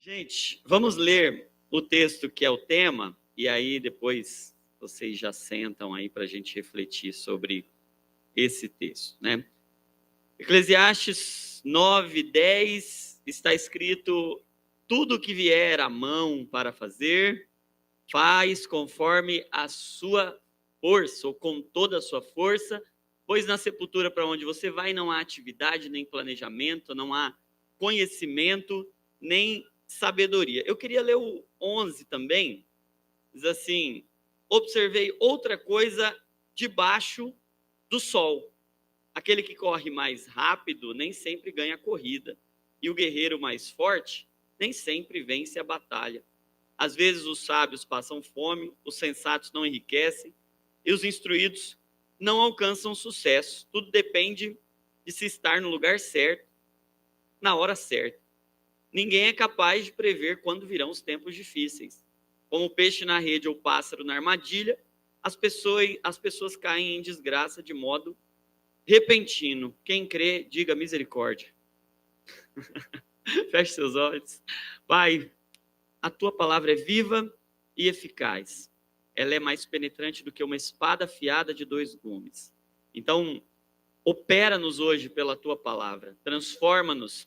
Gente, vamos ler o texto que é o tema, e aí depois vocês já sentam aí para a gente refletir sobre esse texto, né? Eclesiastes 9:10 está escrito: tudo que vier à mão para fazer, faz conforme a sua força, ou com toda a sua força, pois na sepultura para onde você vai não há atividade, nem planejamento, não há conhecimento, nem sabedoria. Eu queria ler o 11 também, diz assim: observei outra coisa debaixo do sol. Aquele que corre mais rápido nem sempre ganha a corrida, e o guerreiro mais forte nem sempre vence a batalha. Às vezes os sábios passam fome, os sensatos não enriquecem, e os instruídos não alcançam sucesso. Tudo depende de se estar no lugar certo, na hora certa. Ninguém é capaz de prever quando virão os tempos difíceis. Como o peixe na rede ou o pássaro na armadilha, as pessoas caem em desgraça de modo repentino. Quem crê, diga misericórdia. Feche seus olhos. Pai, a tua palavra é viva e eficaz. Ela é mais penetrante do que uma espada afiada de 2 gumes. Então, opera-nos hoje pela tua palavra. Transforma-nos,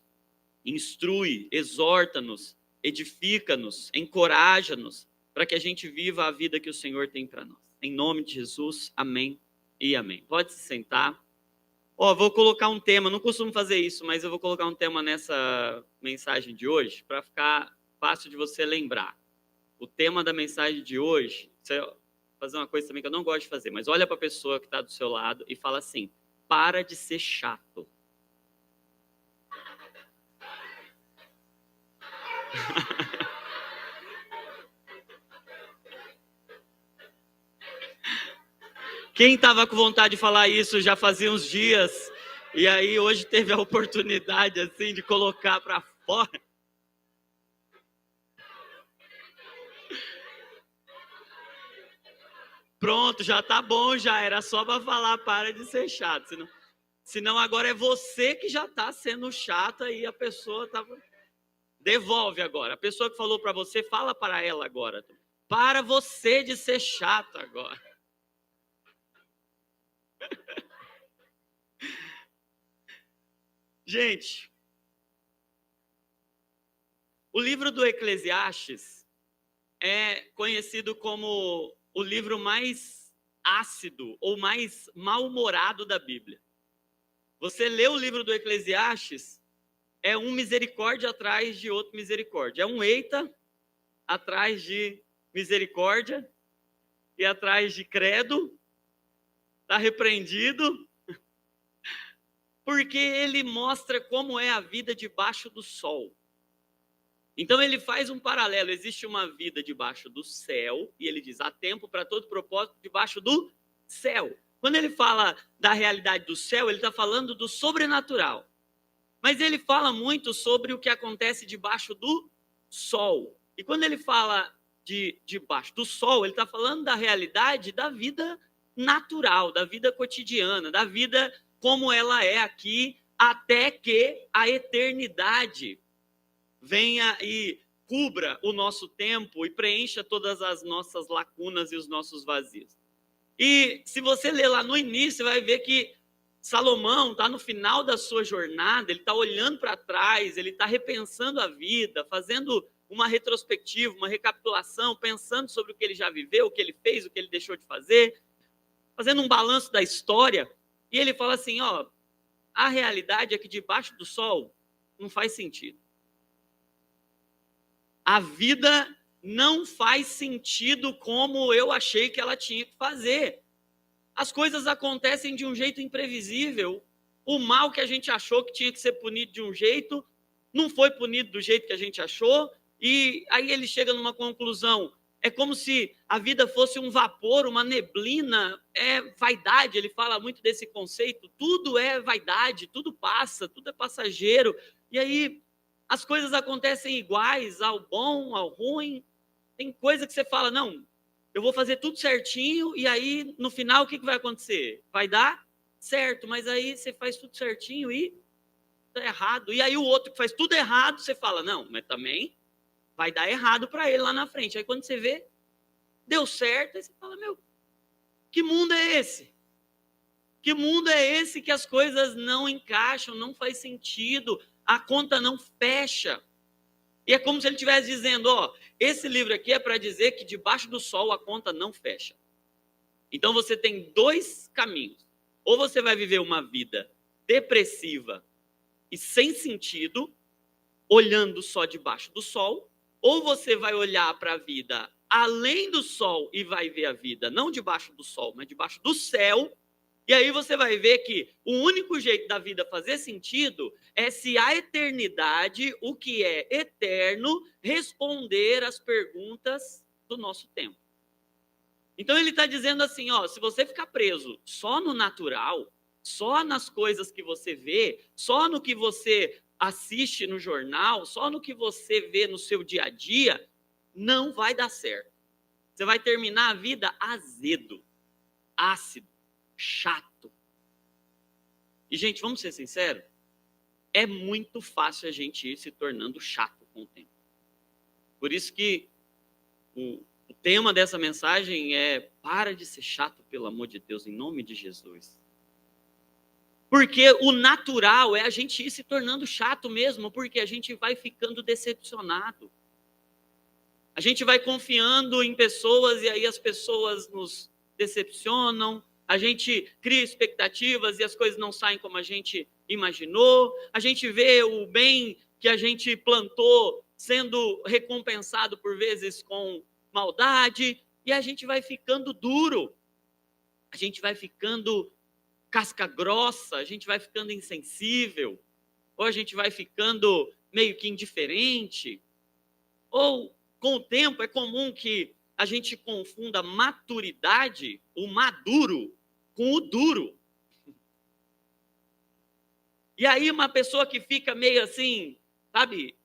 instrui, exorta-nos, edifica-nos, encoraja-nos, para que a gente viva a vida que o Senhor tem para nós. Em nome de Jesus, amém e amém. Pode se sentar. Vou colocar um tema, não costumo fazer isso, mas eu vou colocar um tema nessa mensagem de hoje, para ficar fácil de você lembrar. O tema da mensagem de hoje, você vai fazer uma coisa também que eu não gosto de fazer, mas olha para a pessoa que está do seu lado e fala assim: para de ser chato. Quem estava com vontade de falar isso já fazia uns dias, e aí hoje teve a oportunidade assim de colocar para fora. Pronto, já tá bom, já era só para falar, para de ser chato. Senão agora é você que já tá sendo chata e a pessoa tá... Devolve agora. A pessoa que falou para você, fala para ela agora. Para você de ser chato agora. Gente, o livro do Eclesiastes é conhecido como o livro mais ácido ou mais mal-humorado da Bíblia. Você lê o livro do Eclesiastes, é um misericórdia atrás de outro misericórdia. É um eita atrás de misericórdia e atrás de credo. Está repreendido. Porque ele mostra como é a vida debaixo do sol. Então ele faz um paralelo. Existe uma vida debaixo do céu, e ele diz: há tempo para todo propósito debaixo do céu. Quando ele fala da realidade do céu, ele está falando do sobrenatural. Mas ele fala muito sobre o que acontece debaixo do sol. E quando ele fala de debaixo do sol, ele está falando da realidade da vida natural, da vida cotidiana, da vida como ela é aqui, até que a eternidade venha e cubra o nosso tempo e preencha todas as nossas lacunas e os nossos vazios. E se você ler lá no início, você vai ver que Salomão está no final da sua jornada, ele está olhando para trás, ele está repensando a vida, fazendo uma retrospectiva, uma recapitulação, pensando sobre o que ele já viveu, o que ele fez, o que ele deixou de fazer, fazendo um balanço da história. E ele fala assim: a realidade é que debaixo do sol não faz sentido. A vida não faz sentido como eu achei que ela tinha que fazer. As coisas acontecem de um jeito imprevisível. O mal que a gente achou que tinha que ser punido de um jeito, não foi punido do jeito que a gente achou. E aí ele chega numa conclusão. É como se a vida fosse um vapor, uma neblina, é vaidade. Ele fala muito desse conceito. Tudo é vaidade, tudo passa, tudo é passageiro. E aí as coisas acontecem iguais, ao bom, ao ruim. Tem coisa que você fala: não, eu vou fazer tudo certinho, e aí, no final, o que vai acontecer? Vai dar certo, mas aí você faz tudo certinho e tá errado. E aí o outro que faz tudo errado, você fala: não, mas também vai dar errado para ele lá na frente. Aí quando você vê, deu certo, aí você fala, meu, que mundo é esse? Que mundo é esse que as coisas não encaixam, não faz sentido, a conta não fecha? E é como se ele estivesse dizendo, ó, esse livro aqui é para dizer que debaixo do sol a conta não fecha. Então você tem dois caminhos. Ou você vai viver uma vida depressiva e sem sentido, olhando só debaixo do sol, ou você vai olhar para a vida além do sol e vai ver a vida não debaixo do sol, mas debaixo do céu. E aí você vai ver que o único jeito da vida fazer sentido é se a eternidade, o que é eterno, responder às perguntas do nosso tempo. Então ele está dizendo assim, ó, se você ficar preso só no natural, só nas coisas que você vê, só no que você assiste no jornal, só no que você vê no seu dia a dia, não vai dar certo. Você vai terminar a vida azedo, ácido, chato. E, gente, vamos ser sinceros, é muito fácil a gente ir se tornando chato com o tempo. Por isso que o tema dessa mensagem é: para de ser chato, pelo amor de Deus, em nome de Jesus. Porque o natural é a gente ir se tornando chato mesmo, porque a gente vai ficando decepcionado. A gente vai confiando em pessoas e aí as pessoas nos decepcionam. A gente cria expectativas e as coisas não saem como a gente imaginou. A gente vê o bem que a gente plantou sendo recompensado por vezes com maldade, e a gente vai ficando duro, a gente vai ficando casca grossa, a gente vai ficando insensível, ou a gente vai ficando meio que indiferente, ou com o tempo é comum que a gente confunda maturidade, o maduro, com o duro. E aí uma pessoa que fica meio assim, sabe,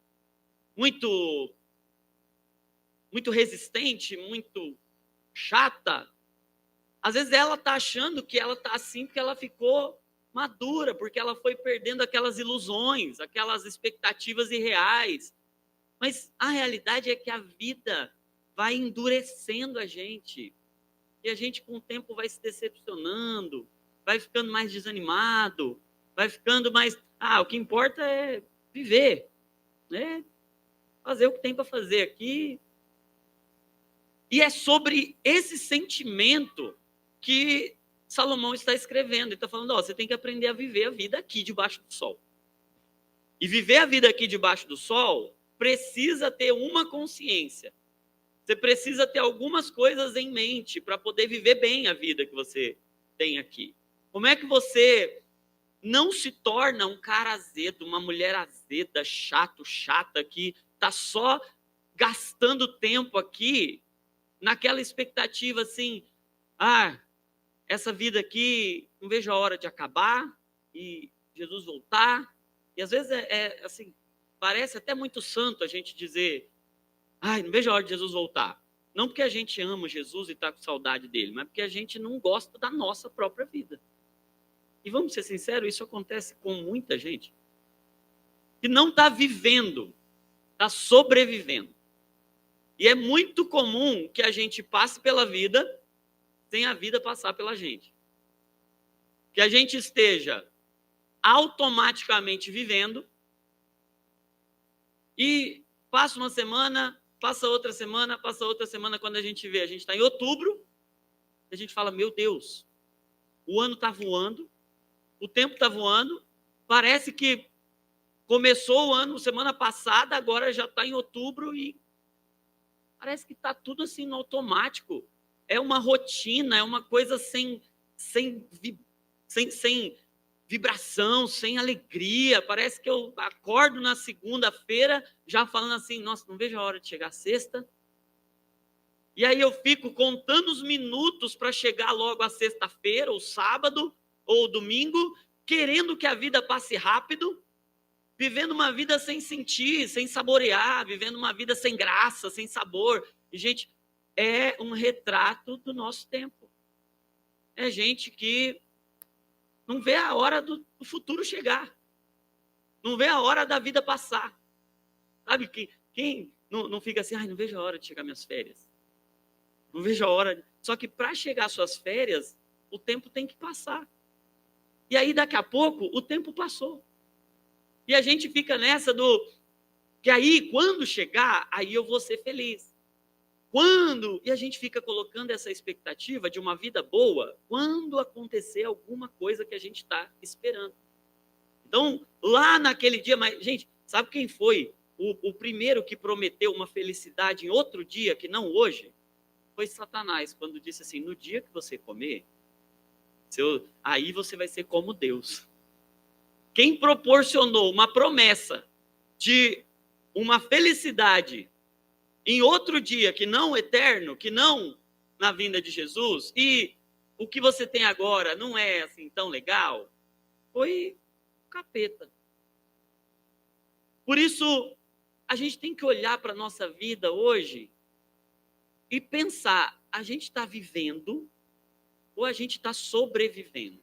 muito resistente, muito chata, às vezes ela está achando que ela está assim porque ela ficou madura, porque ela foi perdendo aquelas ilusões, aquelas expectativas irreais. Mas a realidade é que a vida vai endurecendo a gente. E a gente, com o tempo, vai se decepcionando, vai ficando mais desanimado, vai ficando mais... o que importa é viver, né? Fazer o que tem para fazer aqui. E é sobre esse sentimento que Salomão está escrevendo. Ele está falando, você tem que aprender a viver a vida aqui debaixo do sol. E viver a vida aqui debaixo do sol precisa ter uma consciência. Você precisa ter algumas coisas em mente para poder viver bem a vida que você tem aqui. Como é que você não se torna um cara azedo, uma mulher azeda, chata, que está só gastando tempo aqui naquela expectativa assim, essa vida aqui, não vejo a hora de acabar e Jesus voltar. E às vezes assim, parece até muito santo a gente dizer, não vejo a hora de Jesus voltar. Não porque a gente ama Jesus e está com saudade dele, mas porque a gente não gosta da nossa própria vida. E vamos ser sinceros, isso acontece com muita gente que não está vivendo, está sobrevivendo. E é muito comum que a gente passe pela vida sem a vida passar pela gente. Que a gente esteja automaticamente vivendo e passa uma semana, passa outra semana, quando a gente vê, a gente está em outubro, a gente fala, meu Deus, o ano está voando, o tempo está voando, parece que começou o ano semana passada, agora já está em outubro e parece que está tudo assim no automático. É uma rotina, é uma coisa sem vibração, sem alegria. Parece que eu acordo na segunda-feira já falando assim, nossa, não vejo a hora de chegar a sexta. E aí eu fico contando os minutos para chegar logo a sexta-feira, ou sábado, ou domingo, querendo que a vida passe rápido, vivendo uma vida sem sentir, sem saborear, vivendo uma vida sem graça, sem sabor. E, gente, é um retrato do nosso tempo. É gente que não vê a hora do futuro chegar. Não vê a hora da vida passar. Sabe, quem não fica assim, ai, não vejo a hora de chegar minhas férias. Não vejo a hora. Só que para chegar às suas férias, o tempo tem que passar. E aí, daqui a pouco, o tempo passou. E a gente fica nessa que aí, quando chegar, aí eu vou ser feliz. Quando? E a gente fica colocando essa expectativa de uma vida boa quando acontecer alguma coisa que a gente está esperando. Então, lá naquele dia, mas, gente, sabe quem foi o primeiro que prometeu uma felicidade em outro dia que não hoje? Foi Satanás, quando disse assim, no dia que você comer, aí você vai ser como Deus. Quem proporcionou uma promessa de uma felicidade em outro dia, que não eterno, que não na vinda de Jesus, e o que você tem agora não é assim tão legal, foi o capeta. Por isso, a gente tem que olhar para a nossa vida hoje e pensar, a gente está vivendo ou a gente está sobrevivendo?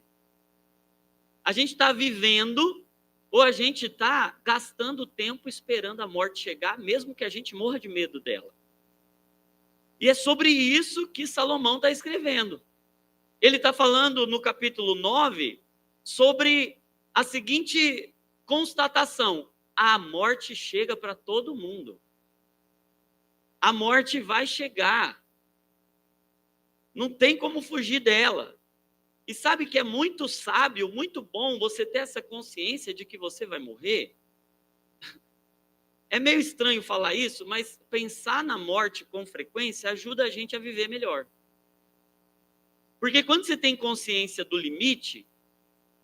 A gente está vivendo ou a gente está gastando tempo esperando a morte chegar, mesmo que a gente morra de medo dela? E é sobre isso que Salomão está escrevendo. Ele está falando no capítulo 9 sobre a seguinte constatação: a morte chega para todo mundo. A morte vai chegar. Não tem como fugir dela. E sabe que é muito sábio, muito bom você ter essa consciência de que você vai morrer? É meio estranho falar isso, mas pensar na morte com frequência ajuda a gente a viver melhor. Porque quando você tem consciência do limite,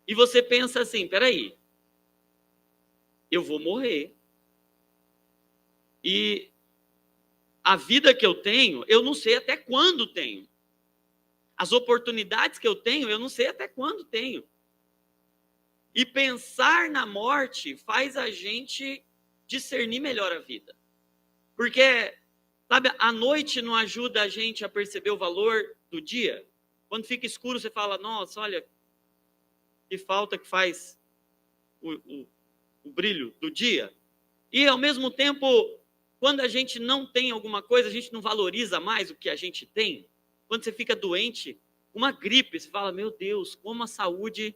e você pensa assim, peraí, eu vou morrer. E a vida que eu tenho, eu não sei até quando tenho. As oportunidades que eu tenho, eu não sei até quando tenho. E pensar na morte faz a gente discernir melhor a vida. Porque, sabe, a noite não ajuda a gente a perceber o valor do dia. Quando fica escuro, você fala, nossa, olha, que falta que faz o brilho do dia. E, ao mesmo tempo, quando a gente não tem alguma coisa, a gente não valoriza mais o que a gente tem. Quando você fica doente, uma gripe, você fala, meu Deus, como a saúde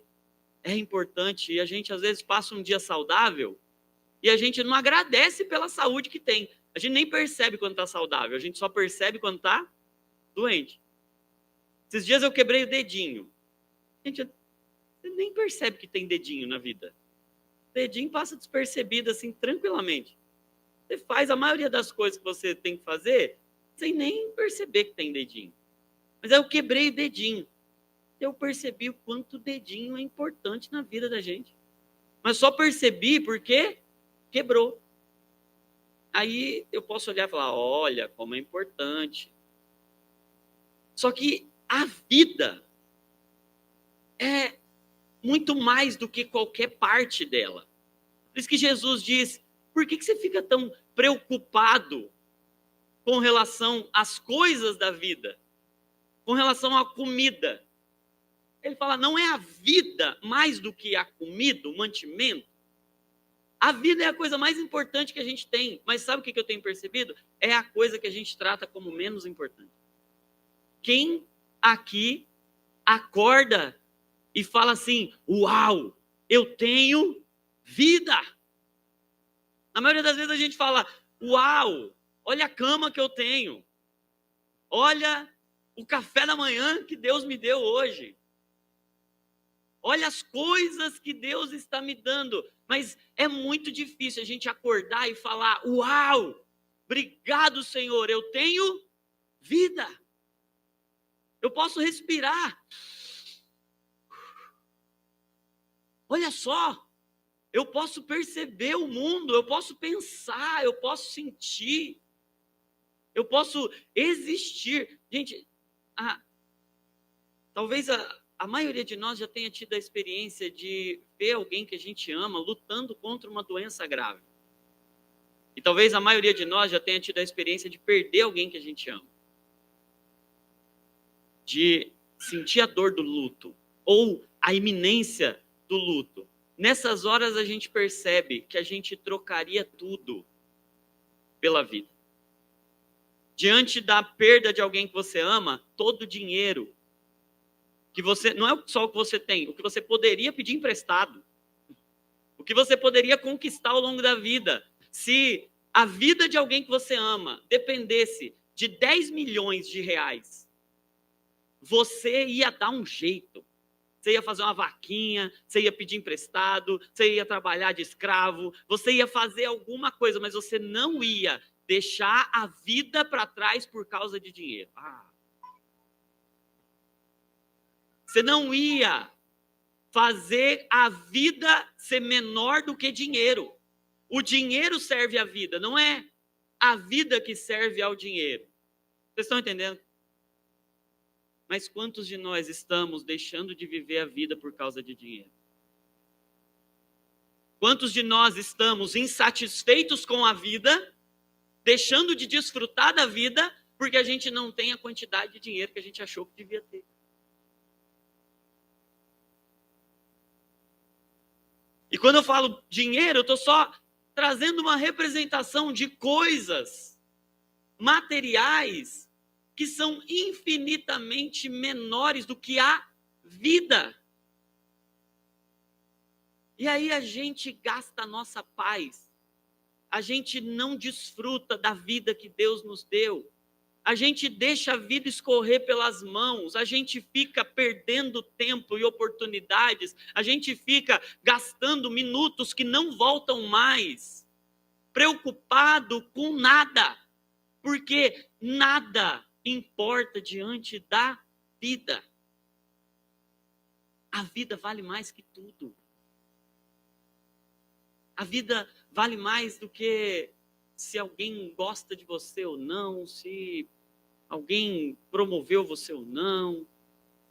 é importante. E a gente, às vezes, passa um dia saudável e a gente não agradece pela saúde que tem. A gente nem percebe quando está saudável, a gente só percebe quando está doente. Esses dias eu quebrei o dedinho. Gente, você nem percebe que tem dedinho na vida. O dedinho passa despercebido assim, tranquilamente. Você faz a maioria das coisas que você tem que fazer sem nem perceber que tem dedinho. Mas aí eu quebrei o dedinho. Eu percebi o quanto o dedinho é importante na vida da gente. Mas só percebi porque quebrou. Aí eu posso olhar e falar, olha como é importante. Só que a vida é muito mais do que qualquer parte dela. Por isso que Jesus diz, por que você fica tão preocupado com relação às coisas da vida? Com relação à comida? Ele fala, não é a vida mais do que a comida, o mantimento? A vida é a coisa mais importante que a gente tem. Mas sabe o que eu tenho percebido? É a coisa que a gente trata como menos importante. Quem aqui acorda e fala assim, uau, eu tenho vida? Na maioria das vezes a gente fala, uau, olha a cama que eu tenho. Olha o café da manhã que Deus me deu hoje. Olha as coisas que Deus está me dando. Mas é muito difícil a gente acordar e falar, uau, obrigado, Senhor, eu tenho vida. Eu posso respirar. Olha só, eu posso perceber o mundo, eu posso pensar, eu posso sentir, eu posso existir. Gente, talvez a maioria de nós já tenha tido a experiência de ver alguém que a gente ama lutando contra uma doença grave. E talvez a maioria de nós já tenha tido a experiência de perder alguém que a gente ama. De sentir a dor do luto, ou a iminência do luto. Nessas horas a gente percebe que a gente trocaria tudo pela vida. diante da perda de alguém que você ama, todo o dinheiro que você, não é só o que você tem, o que você poderia pedir emprestado, o que você poderia conquistar ao longo da vida, se a vida de alguém que você ama dependesse de 10 milhões de reais, você ia dar um jeito. Você ia fazer uma vaquinha, você ia pedir emprestado, você ia trabalhar de escravo, você ia fazer alguma coisa, mas você não ia deixar a vida para trás por causa de dinheiro. Você não ia fazer a vida ser menor do que dinheiro. O dinheiro serve à vida, não é a vida que serve ao dinheiro. Vocês estão entendendo? Mas quantos de nós estamos deixando de viver a vida por causa de dinheiro? Quantos de nós estamos insatisfeitos com a vida, deixando de desfrutar da vida, porque a gente não tem a quantidade de dinheiro que a gente achou que devia ter? E quando eu falo dinheiro, eu estou só trazendo uma representação de coisas materiais que são infinitamente menores do que a vida. E aí a gente gasta a nossa paz. A gente não desfruta da vida que Deus nos deu. A gente deixa a vida escorrer pelas mãos. A gente fica perdendo tempo e oportunidades. A gente fica gastando minutos que não voltam mais. Preocupado com nada. Porque nada importa diante da vida. A vida vale mais que tudo. A vida vale mais do que se alguém gosta de você ou não, se alguém promoveu você ou não,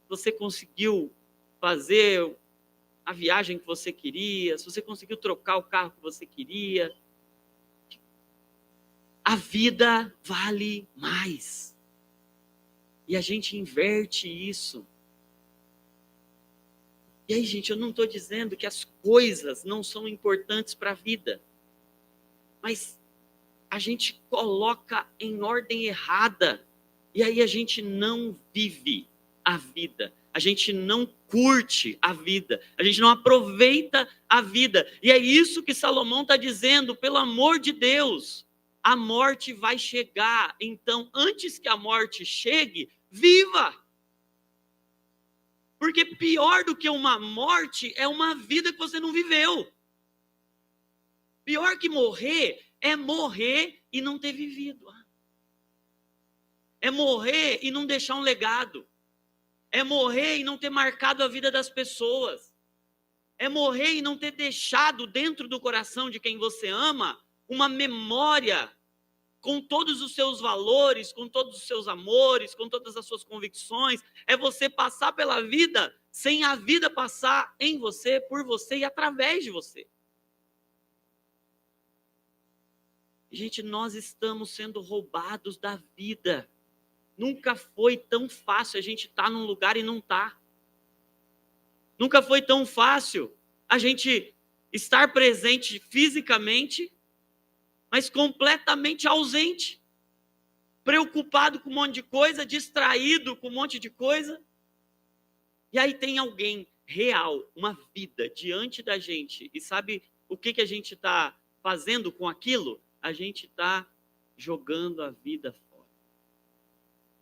se você conseguiu fazer a viagem que você queria, se você conseguiu trocar o carro que você queria. A vida vale mais. E a gente inverte isso. E aí, gente, eu não estou dizendo que as coisas não são importantes para a vida. Mas a gente coloca em ordem errada. E aí a gente não vive a vida. A gente não curte a vida. A gente não aproveita a vida. E é isso que Salomão está dizendo, pelo amor de Deus. A morte vai chegar. Então, antes que a morte chegue, viva! Porque pior do que uma morte é uma vida que você não viveu. Pior que morrer é morrer e não ter vivido. É morrer e não deixar um legado. É morrer e não ter marcado a vida das pessoas. É morrer e não ter deixado dentro do coração de quem você ama uma memória com todos os seus valores, com todos os seus amores, com todas as suas convicções. É você passar pela vida sem a vida passar em você, por você e através de você. Gente, nós estamos sendo roubados da vida. Nunca foi tão fácil a gente estar num lugar e não estar. Nunca foi tão fácil a gente estar presente fisicamente, mas completamente ausente, preocupado com um monte de coisa, distraído com um monte de coisa. E aí tem alguém real, uma vida diante da gente, e sabe o que a gente está fazendo com aquilo? A gente está jogando a vida fora.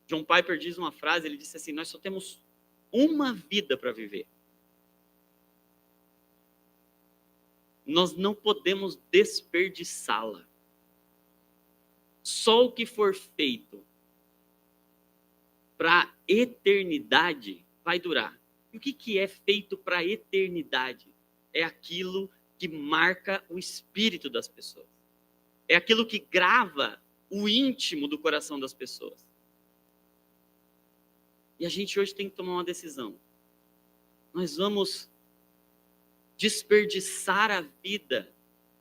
John Piper diz uma frase, ele disse assim: nós só temos uma vida para viver. Nós não podemos desperdiçá-la. Só o que for feito para a eternidade vai durar. E o que é feito para a eternidade? É aquilo que marca o espírito das pessoas. É aquilo que grava o íntimo do coração das pessoas. E a gente hoje tem que tomar uma decisão. Nós vamos desperdiçar a vida,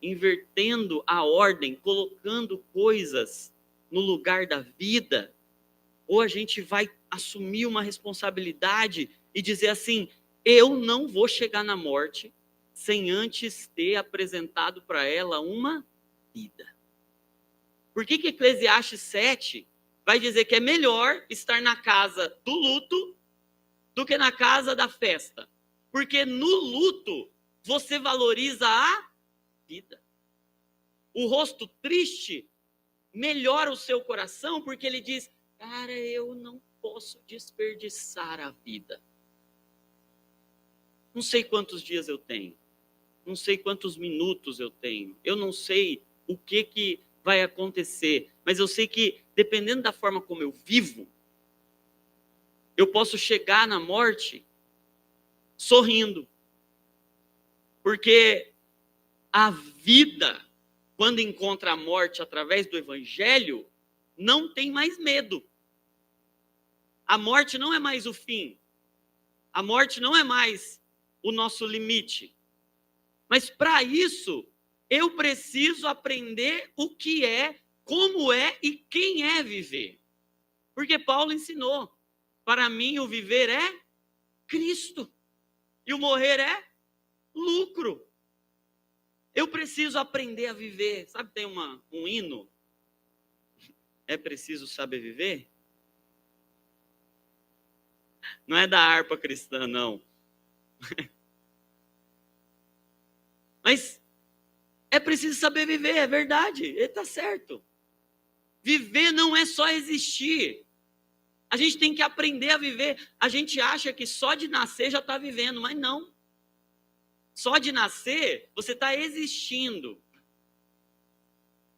invertendo a ordem, colocando coisas no lugar da vida, ou a gente vai assumir uma responsabilidade e dizer assim: eu não vou chegar na morte sem antes ter apresentado para ela uma vida. Por que Eclesiastes 7 vai dizer que é melhor estar na casa do luto do que na casa da festa. Porque no luto, você valoriza a vida. O rosto triste melhora o seu coração, porque ele diz, cara, eu não posso desperdiçar a vida. Não sei quantos dias eu tenho. Não sei quantos minutos eu tenho. Eu não sei o que vai acontecer. Mas eu sei que, dependendo da forma como eu vivo, eu posso chegar na morte sorrindo. Porque a vida, quando encontra a morte através do evangelho, não tem mais medo. A morte não é mais o fim. A morte não é mais o nosso limite. Mas para isso, eu preciso aprender o que é, como é e quem é viver. Porque Paulo ensinou, para mim o viver é Cristo e o morrer é lucro. Eu preciso aprender a viver. Sabe, tem um hino? É preciso saber viver? Não é da harpa cristã, não. Mas é preciso saber viver, é verdade, ele está certo. Viver não é só existir. A gente tem que aprender a viver. A gente acha que só de nascer já está vivendo, mas não. Só de nascer, você está existindo.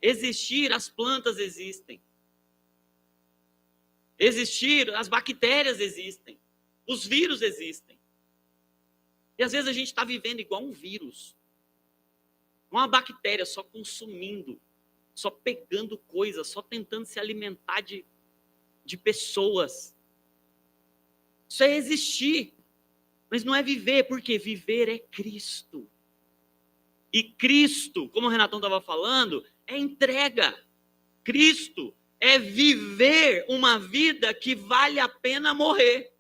Existir, as plantas existem. Existir, as bactérias existem. Os vírus existem. E às vezes a gente está vivendo igual um vírus. Uma bactéria só consumindo, só pegando coisas, só tentando se alimentar de pessoas. Isso é existir. Mas não é viver, porque viver é Cristo. E Cristo, como o Renatão estava falando, é entrega. Cristo é viver uma vida que vale a pena morrer.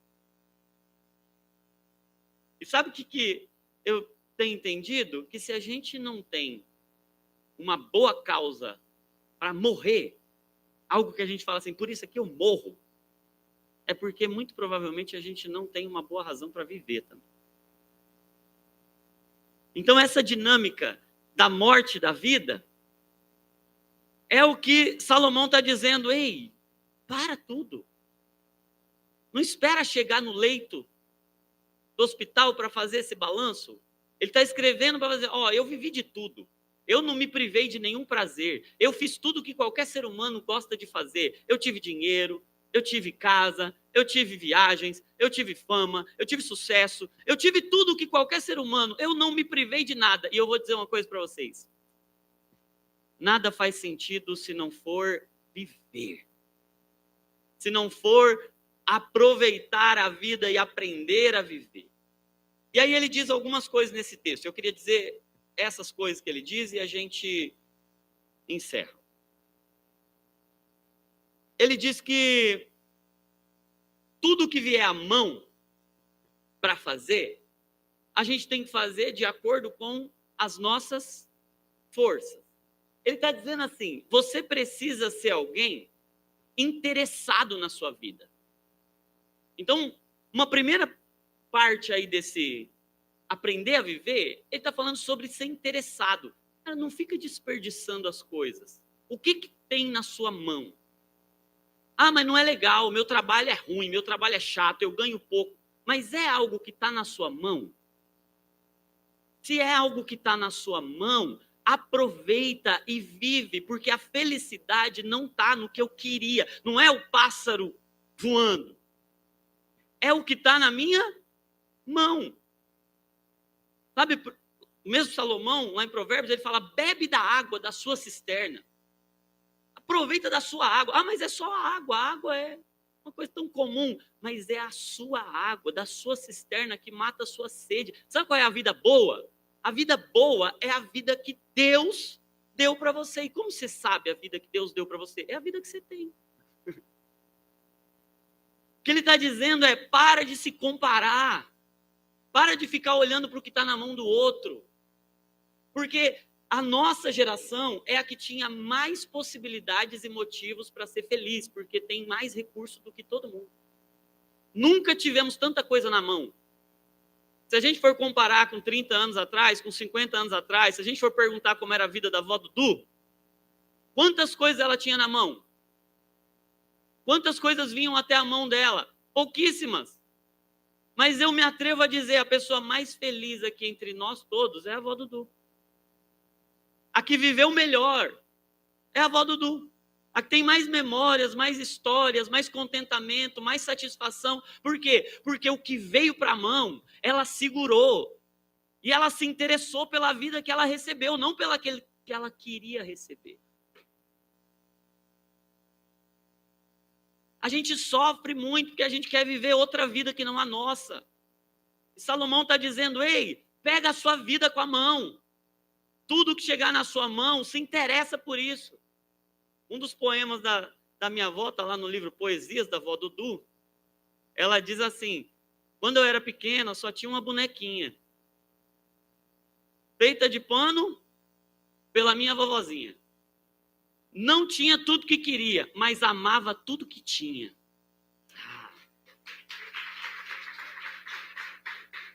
E sabe o que eu tenho entendido? Que se a gente não tem uma boa causa para morrer, algo que a gente fala assim, por isso aqui eu morro, é porque muito provavelmente a gente não tem uma boa razão para viver também. Então essa dinâmica da morte e da vida é o que Salomão está dizendo, ei, para tudo. Não espera chegar no leito do hospital para fazer esse balanço. Ele está escrevendo para dizer, eu vivi de tudo. Eu não me privei de nenhum prazer. Eu fiz tudo que qualquer ser humano gosta de fazer. Eu tive dinheiro, eu tive casa, eu tive viagens, eu tive fama, eu tive sucesso, eu tive tudo que qualquer ser humano. Eu não me privei de nada. E eu vou dizer uma coisa para vocês. Nada faz sentido se não for viver. Se não for aproveitar a vida e aprender a viver. E aí ele diz algumas coisas nesse texto. Eu queria dizer essas coisas que ele diz e a gente encerra. Ele diz que tudo que vier à mão para fazer, a gente tem que fazer de acordo com as nossas forças. Ele está dizendo assim, você precisa ser alguém interessado na sua vida. Então, uma primeira parte aí desse aprender a viver, ele está falando sobre ser interessado. Cara, não fica desperdiçando as coisas. O que tem na sua mão? Ah, mas não é legal, meu trabalho é ruim, meu trabalho é chato, eu ganho pouco. Mas é algo que está na sua mão? Se é algo que está na sua mão, aproveita e vive, porque a felicidade não está no que eu queria. Não é o pássaro voando. É o que está na minha mão. Sabe, o mesmo Salomão, lá em Provérbios, ele fala, bebe da água da sua cisterna. Aproveita da sua água. Ah, mas é só a água é uma coisa tão comum. Mas é a sua água, da sua cisterna, que mata a sua sede. Sabe qual é a vida boa? A vida boa é a vida que Deus deu para você. E como você sabe a vida que Deus deu para você? É a vida que você tem. O que ele está dizendo é, para de se comparar. Para de ficar olhando para o que está na mão do outro. Porque a nossa geração é a que tinha mais possibilidades e motivos para ser feliz, porque tem mais recurso do que todo mundo. Nunca tivemos tanta coisa na mão. Se a gente for comparar com 30 anos atrás, com 50 anos atrás, se a gente for perguntar como era a vida da avó Dudu, quantas coisas ela tinha na mão? Quantas coisas vinham até a mão dela? Pouquíssimas. Mas eu me atrevo a dizer, a pessoa mais feliz aqui entre nós todos é a avó Dudu. A que viveu melhor é a avó Dudu. A que tem mais memórias, mais histórias, mais contentamento, mais satisfação. Por quê? Porque o que veio para a mão, ela segurou. E ela se interessou pela vida que ela recebeu, não pela que ela queria receber. A gente sofre muito porque a gente quer viver outra vida que não a nossa. E Salomão está dizendo, ei, pega a sua vida com a mão. Tudo que chegar na sua mão, se interessa por isso. Um dos poemas da minha avó, está lá no livro Poesias, da avó Dudu, ela diz assim, quando eu era pequena, só tinha uma bonequinha, feita de pano pela minha vovozinha. Não tinha tudo que queria, mas amava tudo que tinha.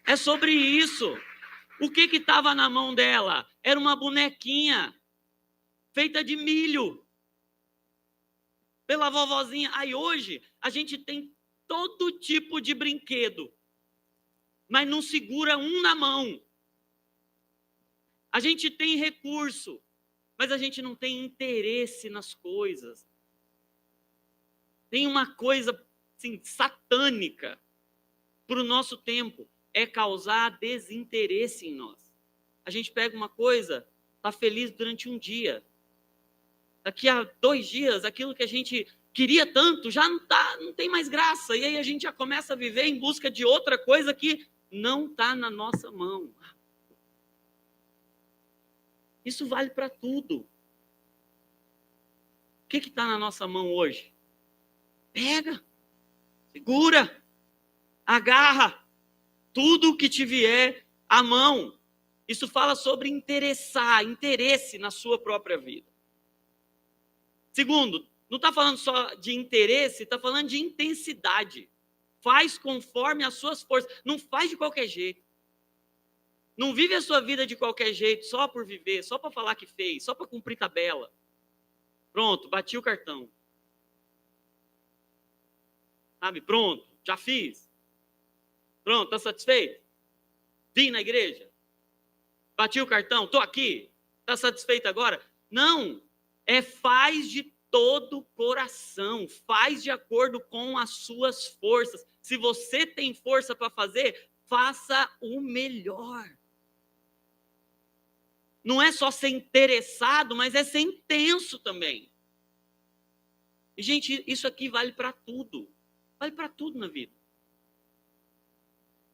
É sobre isso. O que estava na mão dela? Era uma bonequinha feita de milho. Pela vovozinha. Aí hoje a gente tem todo tipo de brinquedo, mas não segura um na mão. A gente tem recurso, mas a gente não tem interesse nas coisas. Tem uma coisa assim, satânica para o nosso tempo, é causar desinteresse em nós. A gente pega uma coisa, está feliz durante um dia. Daqui a 2 dias, aquilo que a gente queria tanto já não tem mais graça. E aí a gente já começa a viver em busca de outra coisa que não está na nossa mão. Isso vale para tudo. O que está na nossa mão hoje? Pega, segura, agarra tudo o que te vier à mão. Isso fala sobre interesse na sua própria vida. Segundo, não está falando só de interesse, está falando de intensidade. Faz conforme as suas forças. Não faz de qualquer jeito. Não vive a sua vida de qualquer jeito, só por viver, só para falar que fez, só para cumprir tabela. Pronto, bati o cartão. Sabe, pronto, já fiz. Pronto, está satisfeito? Vim na igreja? Bati o cartão, estou aqui. Está satisfeito agora? Não, faz de todo o coração, faz de acordo com as suas forças. Se você tem força para fazer, faça o melhor. Não é só ser interessado, mas é ser intenso também. E, gente, isso aqui vale para tudo. Vale para tudo na vida.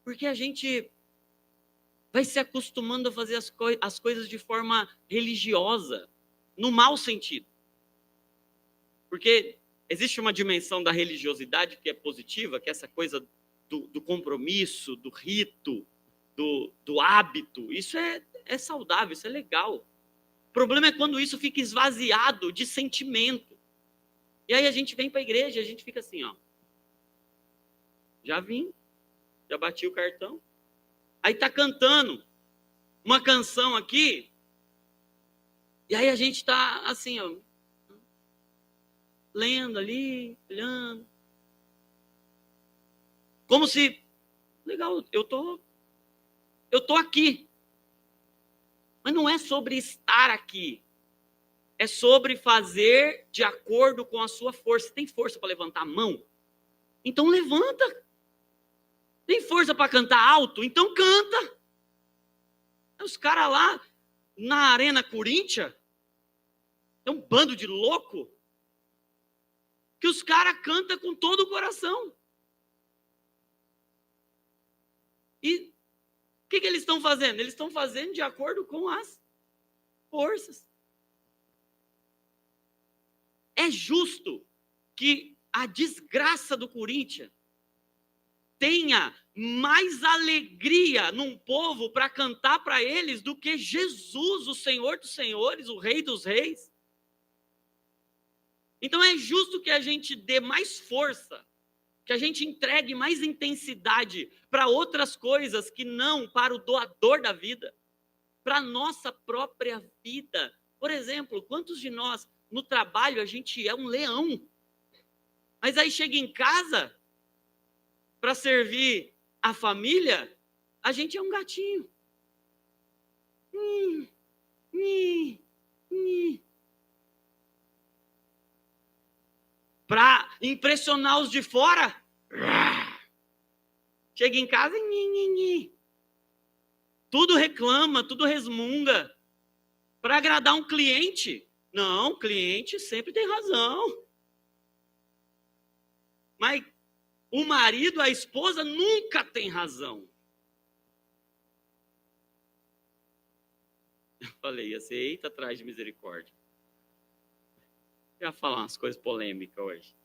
Porque a gente vai se acostumando a fazer as coisas de forma religiosa, no mau sentido. Porque existe uma dimensão da religiosidade que é positiva, que é essa coisa do compromisso, do rito, do hábito. Isso é saudável, isso é legal. O problema é quando isso fica esvaziado de sentimento. E aí a gente vem para a igreja e a gente fica assim, ó. Já vim, já bati o cartão. Aí tá cantando uma canção aqui, e aí a gente tá assim, ó, lendo ali, olhando. Como se, legal, eu tô aqui. Mas não é sobre estar aqui. É sobre fazer de acordo com a sua força. Tem força para levantar a mão? Então levanta. Tem força para cantar alto? Então canta. Os caras lá na Arena Corinthians, é um bando de louco, que os caras cantam com todo o coração. E o que eles estão fazendo? Eles estão fazendo de acordo com as forças. É justo que a desgraça do Corinthians tenha mais alegria num povo para cantar para eles do que Jesus, o Senhor dos Senhores, o Rei dos Reis. Então é justo que a gente dê mais força, que a gente entregue mais intensidade para outras coisas que não para o doador da vida, para a nossa própria vida. Por exemplo, quantos de nós no trabalho a gente é um leão, mas aí chega em casa para servir a família, a gente é um gatinho. Para impressionar os de fora, chega em casa e tudo reclama, tudo resmunga. Para agradar um cliente, não, o cliente sempre tem razão. Mas o marido, a esposa nunca tem razão. Eu falei, ia ser eita atrás de misericórdia. Eu ia falar umas coisas polêmicas hoje.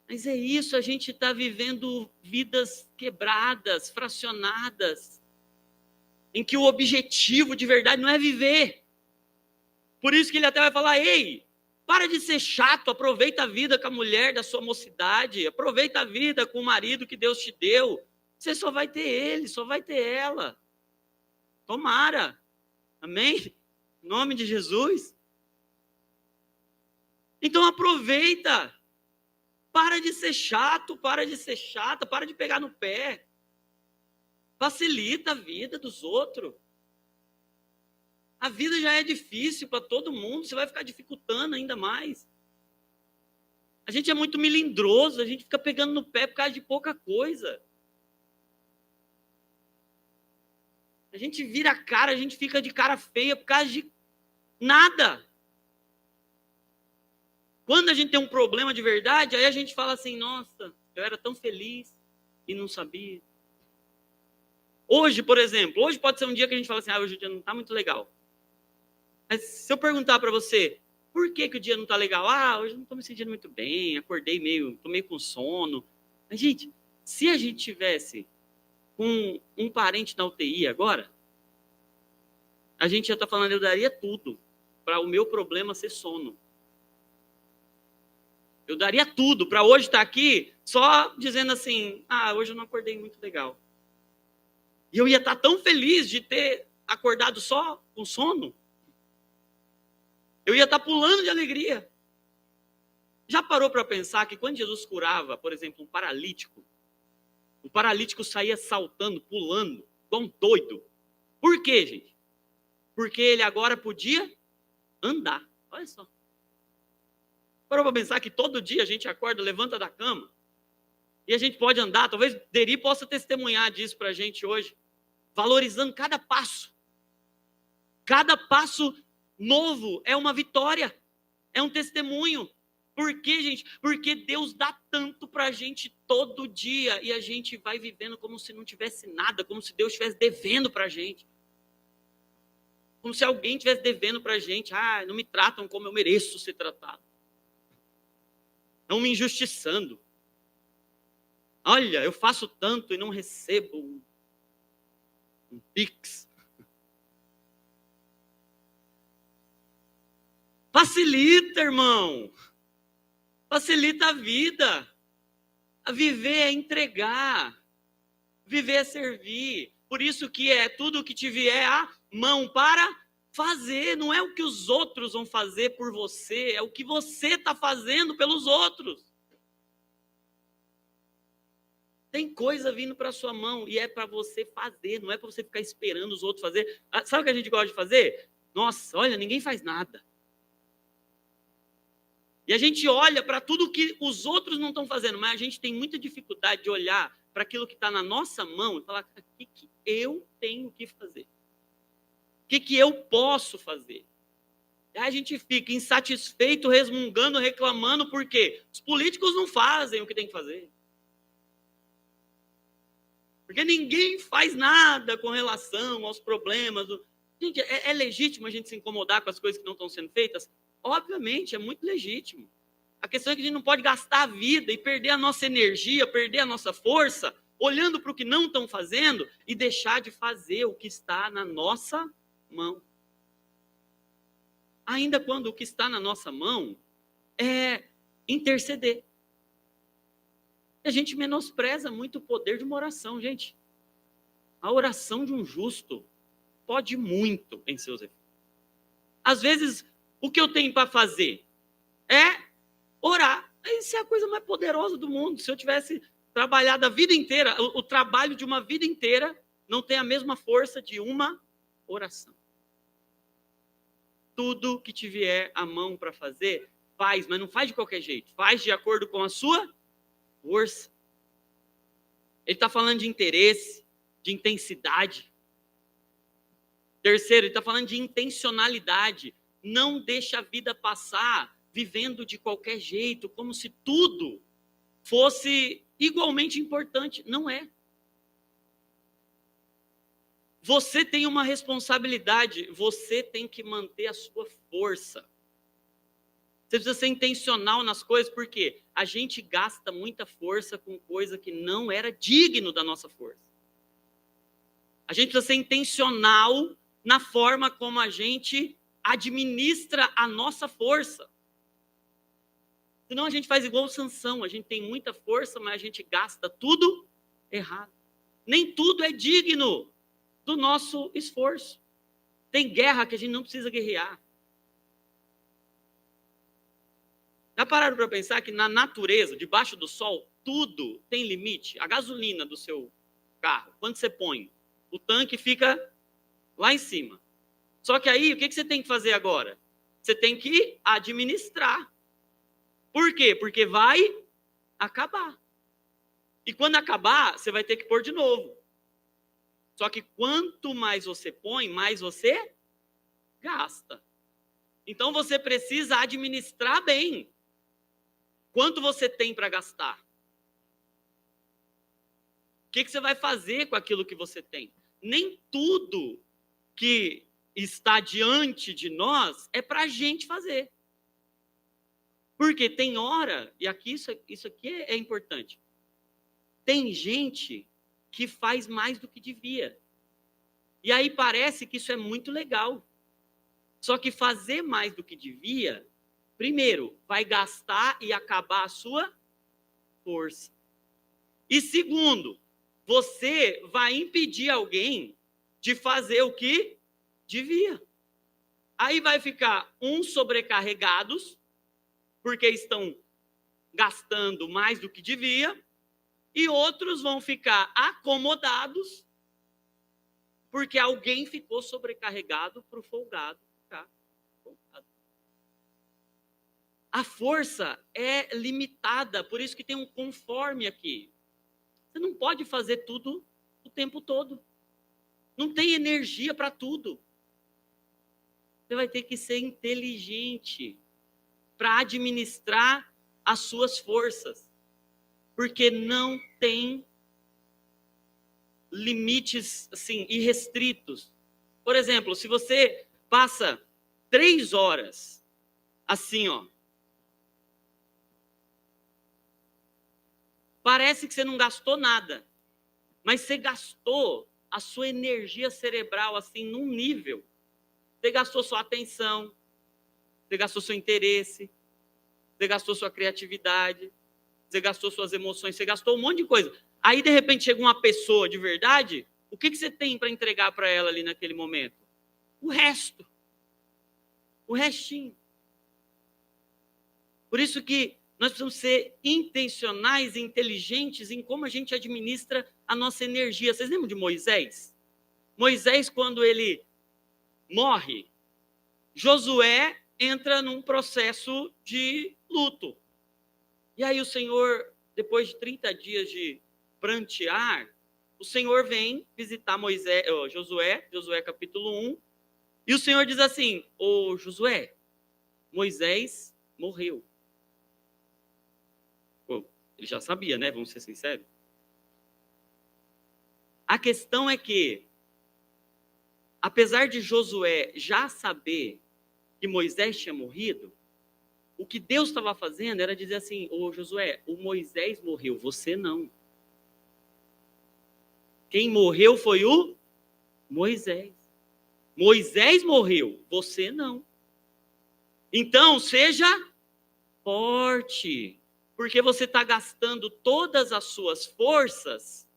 Mas é isso, a gente está vivendo vidas quebradas, fracionadas, em que o objetivo de verdade não é viver. Por isso que ele até vai falar, ei, para de ser chato, aproveita a vida com a mulher da sua mocidade, aproveita a vida com o marido que Deus te deu. Você só vai ter ele, só vai ter ela. Tomara. Amém? Em nome de Jesus. Então aproveita. Para de ser chato, para de ser chata, para de pegar no pé. Facilita a vida dos outros. A vida já é difícil para todo mundo, você vai ficar dificultando ainda mais. A gente é muito melindroso, a gente fica pegando no pé por causa de pouca coisa. A gente vira a cara, a gente fica de cara feia por causa de nada. Quando a gente tem um problema de verdade, aí a gente fala assim, nossa, eu era tão feliz e não sabia. Hoje, por exemplo, hoje pode ser um dia que a gente fala assim, hoje o dia não está muito legal. Mas se eu perguntar para você, por que o dia não está legal? Hoje eu não estou me sentindo muito bem, acordei estou meio com sono. Mas, gente, se a gente tivesse com um parente na UTI agora, a gente já está falando, eu daria tudo para o meu problema ser sono. Eu daria tudo para hoje estar aqui só dizendo assim, hoje eu não acordei muito legal. E eu ia estar tão feliz de ter acordado só com sono. Eu ia estar pulando de alegria. Já parou para pensar que quando Jesus curava, por exemplo, um paralítico, o paralítico saía saltando, pulando, igual um doido. Por quê, gente? Porque ele agora podia andar. Olha só. Parou para pensar que todo dia a gente acorda, levanta da cama, e a gente pode andar, talvez Deri possa testemunhar disso para a gente hoje, valorizando cada passo. Cada passo novo é uma vitória, é um testemunho. Por quê, gente? Porque Deus dá tanto para a gente todo dia, e a gente vai vivendo como se não tivesse nada, como se Deus estivesse devendo para a gente. Como se alguém estivesse devendo para a gente. Não me tratam como eu mereço ser tratado. Não me injustiçando. Olha, eu faço tanto e não recebo um pix. Facilita, irmão. Facilita a vida. A viver é entregar. Viver é servir. Por isso que é tudo o que te vier à mão para fazer. Não é o que os outros vão fazer por você, é o que você está fazendo pelos outros. Tem coisa vindo para sua mão e é para você fazer, não é para você ficar esperando os outros fazer. Sabe o que a gente gosta de fazer? Nossa, olha, ninguém faz nada. E a gente olha para tudo que os outros não estão fazendo, mas a gente tem muita dificuldade de olhar para aquilo que está na nossa mão e falar, o que eu tenho que fazer? O que eu posso fazer? E aí a gente fica insatisfeito, resmungando, reclamando, por quê? Os políticos não fazem o que tem que fazer. Porque ninguém faz nada com relação aos problemas. Gente, é legítimo a gente se incomodar com as coisas que não estão sendo feitas? Obviamente, é muito legítimo. A questão é que a gente não pode gastar a vida e perder a nossa energia, perder a nossa força, olhando para o que não estão fazendo e deixar de fazer o que está na nossa mão. Ainda quando o que está na nossa mão é interceder. A gente menospreza muito o poder de uma oração, gente. A oração de um justo pode muito em seus efeitos. Às vezes, o que eu tenho para fazer é orar. Isso é a coisa mais poderosa do mundo. Se eu tivesse trabalhado a vida inteira, o trabalho de uma vida inteira não tem a mesma força de uma oração. Tudo que te vier à mão para fazer, faz, mas não faz de qualquer jeito. Faz de acordo com a sua força. Ele está falando de interesse, de intensidade. Terceiro, ele está falando de intencionalidade. Não deixa a vida passar vivendo de qualquer jeito, como se tudo fosse igualmente importante. Não é. Você tem uma responsabilidade, você tem que manter a sua força. Você precisa ser intencional nas coisas, porque a gente gasta muita força com coisa que não era digno da nossa força. A gente precisa ser intencional na forma como a gente administra a nossa força. Senão a gente faz igual o Sansão, a gente tem muita força, mas a gente gasta tudo errado. Nem tudo é digno do nosso esforço. Tem guerra que a gente não precisa guerrear. Já pararam para pensar que na natureza, debaixo do sol, tudo tem limite? A gasolina do seu carro, quando você põe, o tanque fica lá em cima. Só que aí, o que você tem que fazer agora? Você tem que administrar. Por quê? Porque vai acabar. E quando acabar, você vai ter que pôr de novo. Só que quanto mais você põe, mais você gasta. Então você precisa administrar bem. Quanto você tem para gastar? O que você vai fazer com aquilo que você tem? Nem tudo que está diante de nós é para a gente fazer. Porque tem hora, e aqui isso aqui é importante, tem gente que faz mais do que devia. E aí parece que isso é muito legal. Só que fazer mais do que devia, primeiro, vai gastar e acabar a sua força. E segundo, você vai impedir alguém de fazer o que devia. Aí vai ficar uns sobrecarregados, porque estão gastando mais do que devia, e outros vão ficar acomodados, porque alguém ficou sobrecarregado para o folgado ficar folgado. A força é limitada, por isso que tem um conforme aqui. Você não pode fazer tudo o tempo todo. Não tem energia para tudo. Você vai ter que ser inteligente para administrar as suas forças. Porque não tem limites assim irrestritos. Por exemplo, se você passa 3 horas assim, ó, parece que você não gastou nada, mas você gastou a sua energia cerebral assim num nível. Você gastou sua atenção, você gastou seu interesse, você gastou sua criatividade, você gastou suas emoções, você gastou um monte de coisa. Aí, de repente, chega uma pessoa de verdade, o que você tem para entregar para ela ali naquele momento? O resto. O restinho. Por isso que nós precisamos ser intencionais e inteligentes em como a gente administra a nossa energia. Vocês lembram de Moisés? Moisés, quando ele morre, Josué entra num processo de luto. E aí o Senhor, depois de 30 dias de prantear, o Senhor vem visitar Josué capítulo 1, e o Senhor diz assim: ô Josué, Moisés morreu. Pô, ele já sabia, né? Vamos ser sinceros. A questão é que, apesar de Josué já saber que Moisés tinha morrido, O que Deus estava fazendo era dizer assim: ô Josué, o Moisés morreu, você não. Quem morreu foi o Moisés. Moisés morreu, você não. Então, seja forte, porque você está gastando todas as suas forças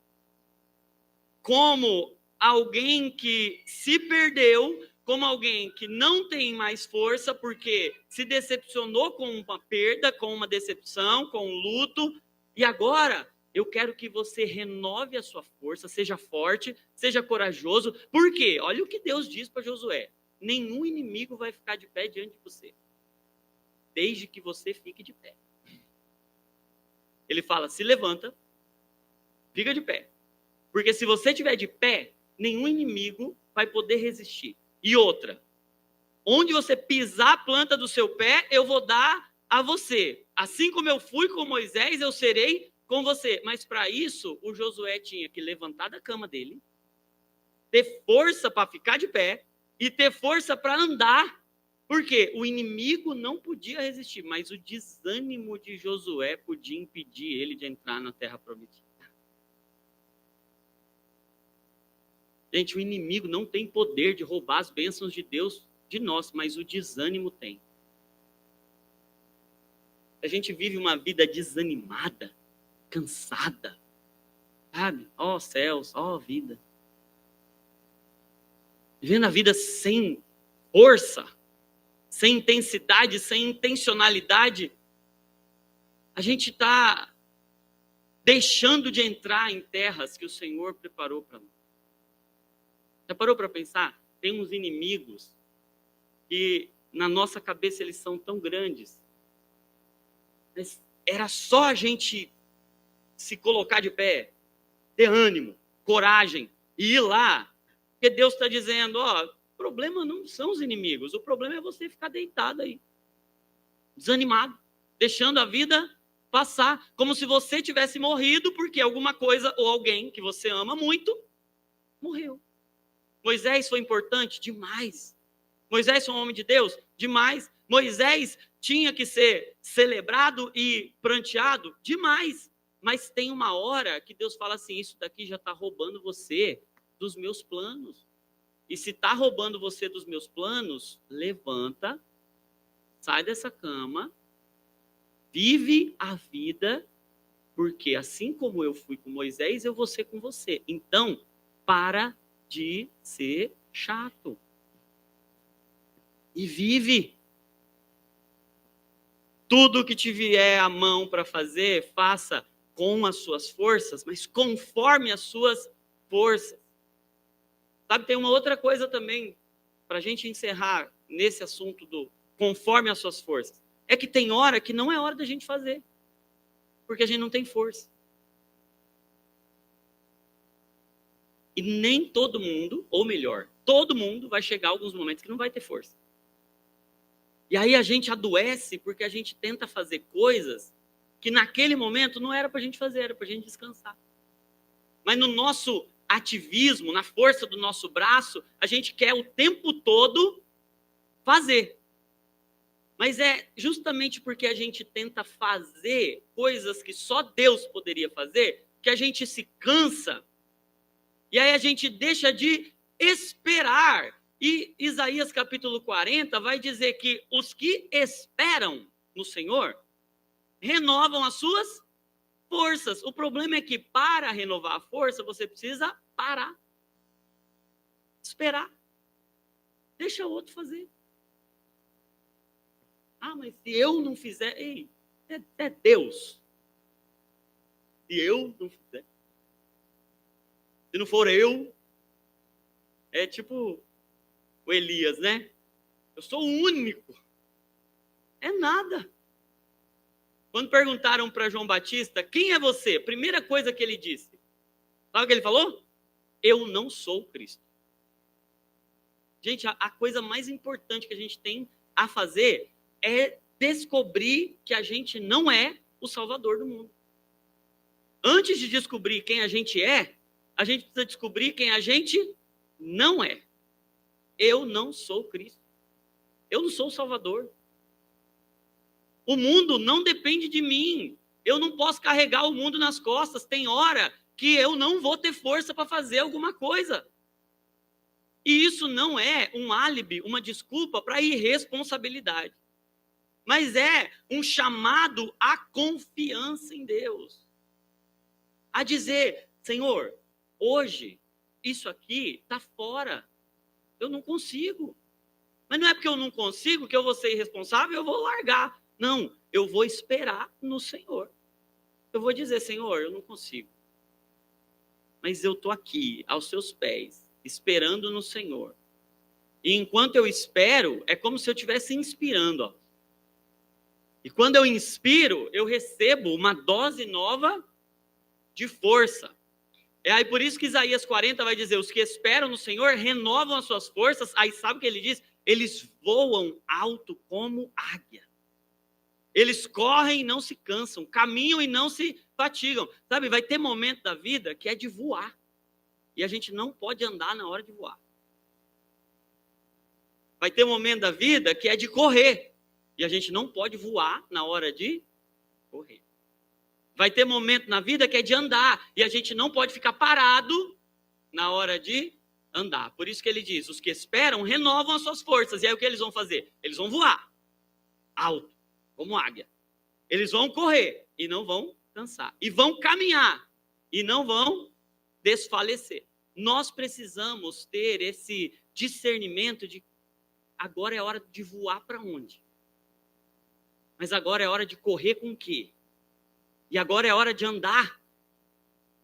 como alguém que se perdeu, como alguém que não tem mais força, porque se decepcionou com uma perda, com uma decepção, com um luto, e agora eu quero que você renove a sua força, seja forte, seja corajoso, porque olha o que Deus diz para Josué: nenhum inimigo vai ficar de pé diante de você, desde que você fique de pé. Ele fala: se levanta, fica de pé. Porque se você estiver de pé, nenhum inimigo vai poder resistir. E outra, onde você pisar a planta do seu pé, eu vou dar a você. Assim como eu fui com Moisés, eu serei com você. Mas para isso, o Josué tinha que levantar da cama dele, ter força para ficar de pé e ter força para andar. Porque o inimigo não podia resistir, mas o desânimo de Josué podia impedir ele de entrar na terra prometida. Gente, o inimigo não tem poder de roubar as bênçãos de Deus de nós, mas o desânimo tem. A gente vive uma vida desanimada, cansada, sabe? Ó céus, ó vida. Vivendo a vida sem força, sem intensidade, sem intencionalidade, a gente está deixando de entrar em terras que o Senhor preparou para nós. Já parou para pensar? Tem uns inimigos que na nossa cabeça eles são tão grandes. Mas era só a gente se colocar de pé, ter ânimo, coragem e ir lá. Porque Deus está dizendo, ó, o problema não são os inimigos, o problema é você ficar deitado aí, desanimado, deixando a vida passar, como se você tivesse morrido porque alguma coisa ou alguém que você ama muito morreu. Moisés foi importante? Demais. Moisés foi um homem de Deus? Demais. Moisés tinha que ser celebrado e pranteado? Demais. Mas tem uma hora que Deus fala assim, isso daqui já está roubando você dos meus planos. E se está roubando você dos meus planos, levanta, sai dessa cama, vive a vida, porque assim como eu fui com Moisés, eu vou ser com você. Então, para de ser chato. E vive. Tudo que te vier à mão para fazer, faça com as suas forças, mas conforme as suas forças. Sabe, tem uma outra coisa também, para a gente encerrar nesse assunto do conforme as suas forças. É que tem hora que não é hora da gente fazer, porque a gente não tem força. E nem todo mundo, ou melhor, todo mundo vai chegar a alguns momentos que não vai ter força. E aí a gente adoece porque a gente tenta fazer coisas que naquele momento não era para a gente fazer, era para a gente descansar. Mas no nosso ativismo, na força do nosso braço, a gente quer o tempo todo fazer. Mas é justamente porque a gente tenta fazer coisas que só Deus poderia fazer, que a gente se cansa. E aí a gente deixa de esperar. E Isaías capítulo 40 vai dizer que os que esperam no Senhor renovam as suas forças. O problema é que para renovar a força, você precisa parar. Esperar. Deixa o outro fazer. Ah, mas se eu não fizer... Ei, é Deus. Se eu não fizer... Se não for eu, é tipo o Elias, né? Eu sou o único. É nada. Quando perguntaram para João Batista, quem é você? Primeira coisa que ele disse. Sabe o que ele falou? Eu não sou o Cristo. Gente, a coisa mais importante que a gente tem a fazer é descobrir que a gente não é o Salvador do mundo. Antes de descobrir quem a gente precisa descobrir quem a gente não é. Eu não sou Cristo. Eu não sou o Salvador. O mundo não depende de mim. Eu não posso carregar o mundo nas costas. Tem hora que eu não vou ter força para fazer alguma coisa. E isso não é um álibi, uma desculpa para irresponsabilidade. Mas é um chamado à confiança em Deus. A dizer, Senhor, hoje isso aqui está fora. Eu não consigo. Mas não é porque eu não consigo que eu vou ser irresponsável, eu vou largar. Não, eu vou esperar no Senhor. Eu vou dizer, Senhor, eu não consigo. Mas eu estou aqui, aos seus pés, esperando no Senhor. E enquanto eu espero, é como se eu estivesse inspirando. Ó. E quando eu inspiro, eu recebo uma dose nova de força. É aí por isso que Isaías 40 vai dizer, os que esperam no Senhor renovam as suas forças. Aí sabe o que ele diz? Eles voam alto como águia. Eles correm e não se cansam, caminham e não se fatigam. Sabe, vai ter momento da vida que é de voar. E a gente não pode andar na hora de voar. Vai ter momento da vida que é de correr. E a gente não pode voar na hora de correr. Vai ter momento na vida que é de andar. E a gente não pode ficar parado na hora de andar. Por isso que ele diz, os que esperam renovam as suas forças. E aí o que eles vão fazer? Eles vão voar alto, como águia. Eles vão correr e não vão cansar. E vão caminhar e não vão desfalecer. Nós precisamos ter esse discernimento de agora é hora de voar para onde? Mas agora é hora de correr com o quê? E agora é hora de andar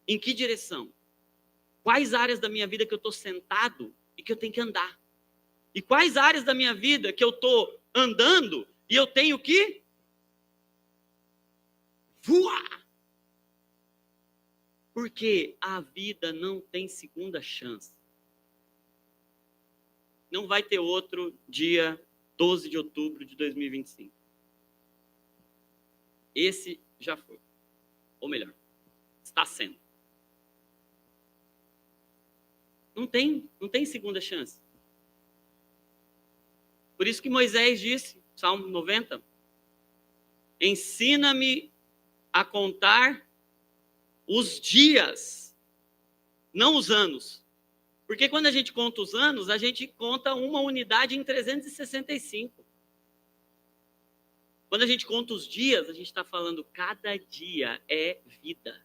em que direção? Quais áreas da minha vida que eu estou sentado e que eu tenho que andar? E quais áreas da minha vida que eu estou andando e eu tenho que voar? Porque a vida não tem segunda chance. Não vai ter outro dia 12 de outubro de 2025. Esse já foi. Ou melhor, está sendo. Não tem segunda chance. Por isso que Moisés disse, Salmo 90, ensina-me a contar os dias, não os anos. Porque quando a gente conta os anos, a gente conta uma unidade em 365. Quando a gente conta os dias, a gente está falando cada dia é vida.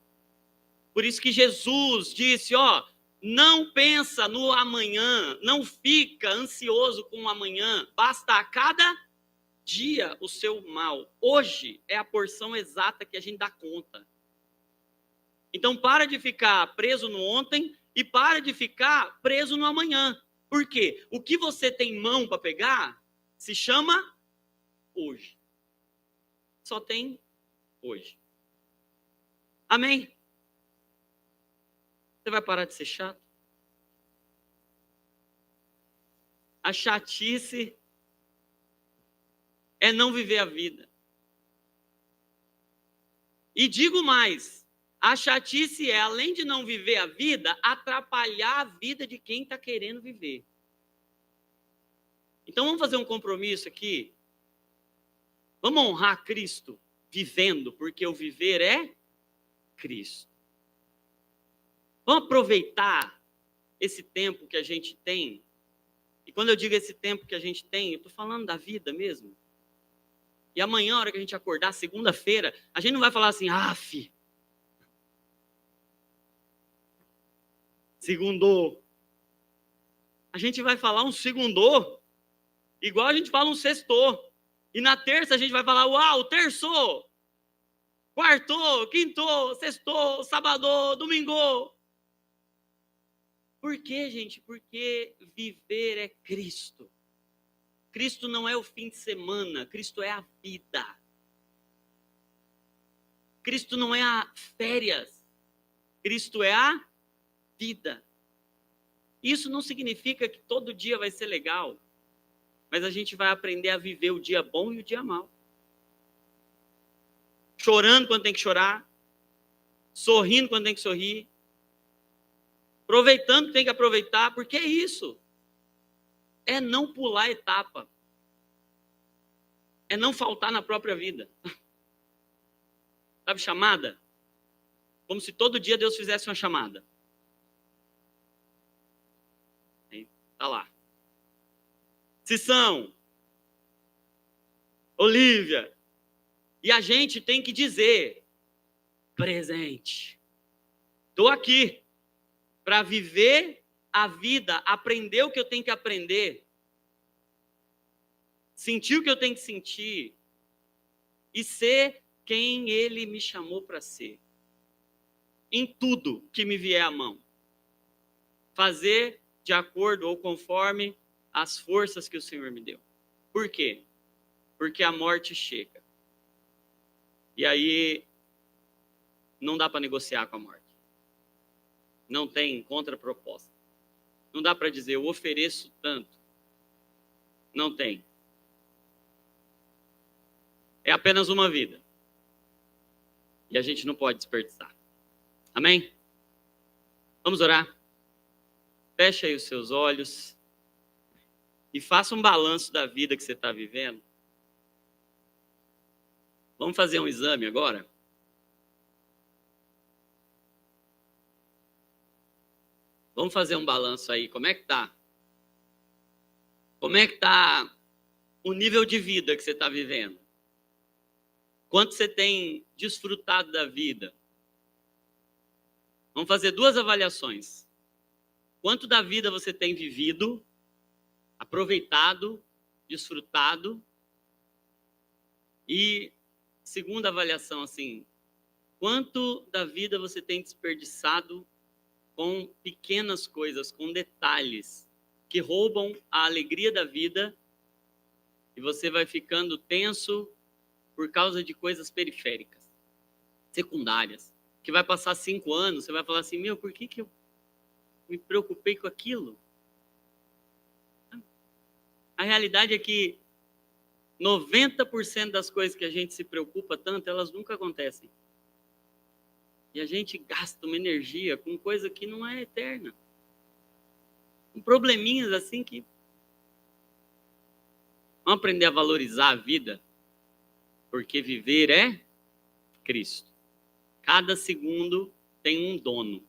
Por isso que Jesus disse, não pensa no amanhã, não fica ansioso com o amanhã, basta a cada dia o seu mal. Hoje é a porção exata que a gente dá conta. Então para de ficar preso no ontem e para de ficar preso no amanhã. Por quê? O que você tem mão para pegar se chama hoje. Só tem hoje. Amém? Você vai parar de ser chato? A chatice é não viver a vida. E digo mais, a chatice é, além de não viver a vida, atrapalhar a vida de quem está querendo viver. Então vamos fazer um compromisso aqui. Vamos honrar Cristo vivendo, porque o viver é Cristo. Vamos aproveitar esse tempo que a gente tem. E quando eu digo esse tempo que a gente tem, eu estou falando da vida mesmo. E amanhã, a hora que a gente acordar, segunda-feira, a gente não vai falar assim, segundou. A gente vai falar um segundou, igual a gente fala um sextou. E na terça a gente vai falar, uau, terçou, quartou, quintou, sextou, sabadou, domingou. Por quê, gente? Porque viver é Cristo. Cristo não é o fim de semana, Cristo é a vida. Cristo não é a férias, Cristo é a vida. Isso não significa que todo dia vai ser legal, mas a gente vai aprender a viver o dia bom e o dia mau. Chorando quando tem que chorar, sorrindo quando tem que sorrir, aproveitando quando tem que aproveitar, porque é isso. É não pular etapa. é não faltar na própria vida. Sabe, chamada? Como se todo dia Deus fizesse uma chamada. Aí, tá lá. Cissão, Olívia. E a gente tem que dizer, presente. Estou aqui para viver a vida, aprender o que eu tenho que aprender, sentir o que eu tenho que sentir e ser quem Ele me chamou para ser. Em tudo que me vier à mão. Fazer de acordo ou conforme as forças que o Senhor me deu. Por quê? Porque a morte chega. E aí não dá para negociar com a morte. Não tem contraproposta. Não dá para dizer, eu ofereço tanto. Não tem. É apenas uma vida. E a gente não pode desperdiçar. Amém? Vamos orar? Feche aí os seus olhos e faça um balanço da vida que você está vivendo. Vamos fazer um exame agora? Vamos fazer um balanço aí. Como é que tá? Como é que tá o nível de vida que você está vivendo? Quanto você tem desfrutado da vida? Vamos fazer 2 avaliações. Quanto da vida você tem vivido, aproveitado, desfrutado? E segunda avaliação, assim, quanto da vida você tem desperdiçado com pequenas coisas, com detalhes que roubam a alegria da vida e você vai ficando tenso por causa de coisas periféricas, secundárias, que vai passar 5 anos, você vai falar assim, por que eu me preocupei com aquilo? A realidade é que 90% das coisas que a gente se preocupa tanto, elas nunca acontecem. E a gente gasta uma energia com coisa que não é eterna. Com probleminhas assim que... Vamos aprender a valorizar a vida, porque viver é Cristo. Cada segundo tem um dono,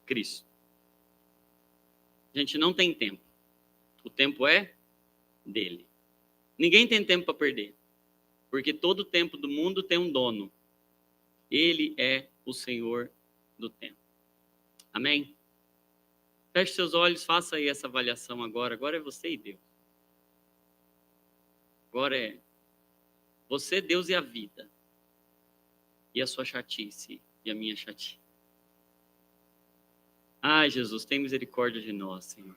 Cristo. A gente não tem tempo. O tempo é dele. Ninguém tem tempo para perder, porque todo o tempo do mundo tem um dono. Ele é o Senhor do tempo. Amém? Feche seus olhos, faça aí essa avaliação agora. Agora é você e Deus. Agora é você, Deus e a vida. E a sua chatice e a minha chatice. Ai, Jesus, tem misericórdia de nós, Senhor.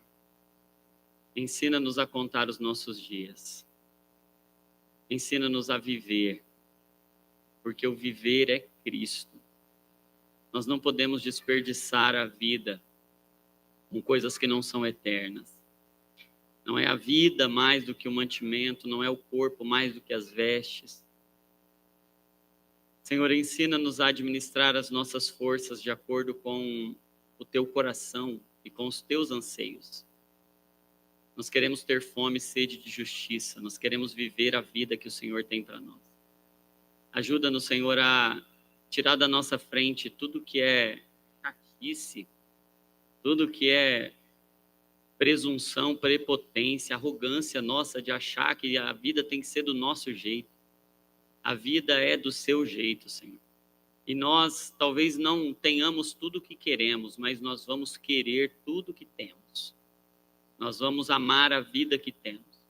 Ensina-nos a contar os nossos dias. Ensina-nos a viver. Porque o viver é Cristo. Nós não podemos desperdiçar a vida com coisas que não são eternas. Não é a vida mais do que o mantimento, não é o corpo mais do que as vestes. Senhor, ensina-nos a administrar as nossas forças de acordo com o teu coração e com os teus anseios. Nós queremos ter fome e sede de justiça, nós queremos viver a vida que o Senhor tem para nós. Ajuda-nos, Senhor, a tirar da nossa frente tudo que é chatice, tudo que é presunção, prepotência, arrogância nossa de achar que a vida tem que ser do nosso jeito. A vida é do seu jeito, Senhor. E nós talvez não tenhamos tudo o que queremos, mas nós vamos querer tudo que temos. Nós vamos amar a vida que temos.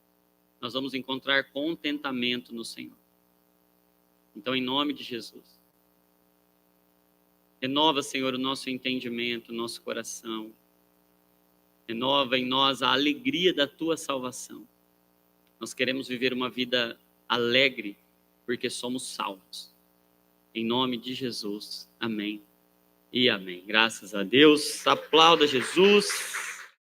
Nós vamos encontrar contentamento no Senhor. Então, em nome de Jesus, renova, Senhor, o nosso entendimento, o nosso coração. Renova em nós a alegria da tua salvação. Nós queremos viver uma vida alegre, porque somos salvos. Em nome de Jesus. Amém e amém. Graças a Deus. Aplauda Jesus.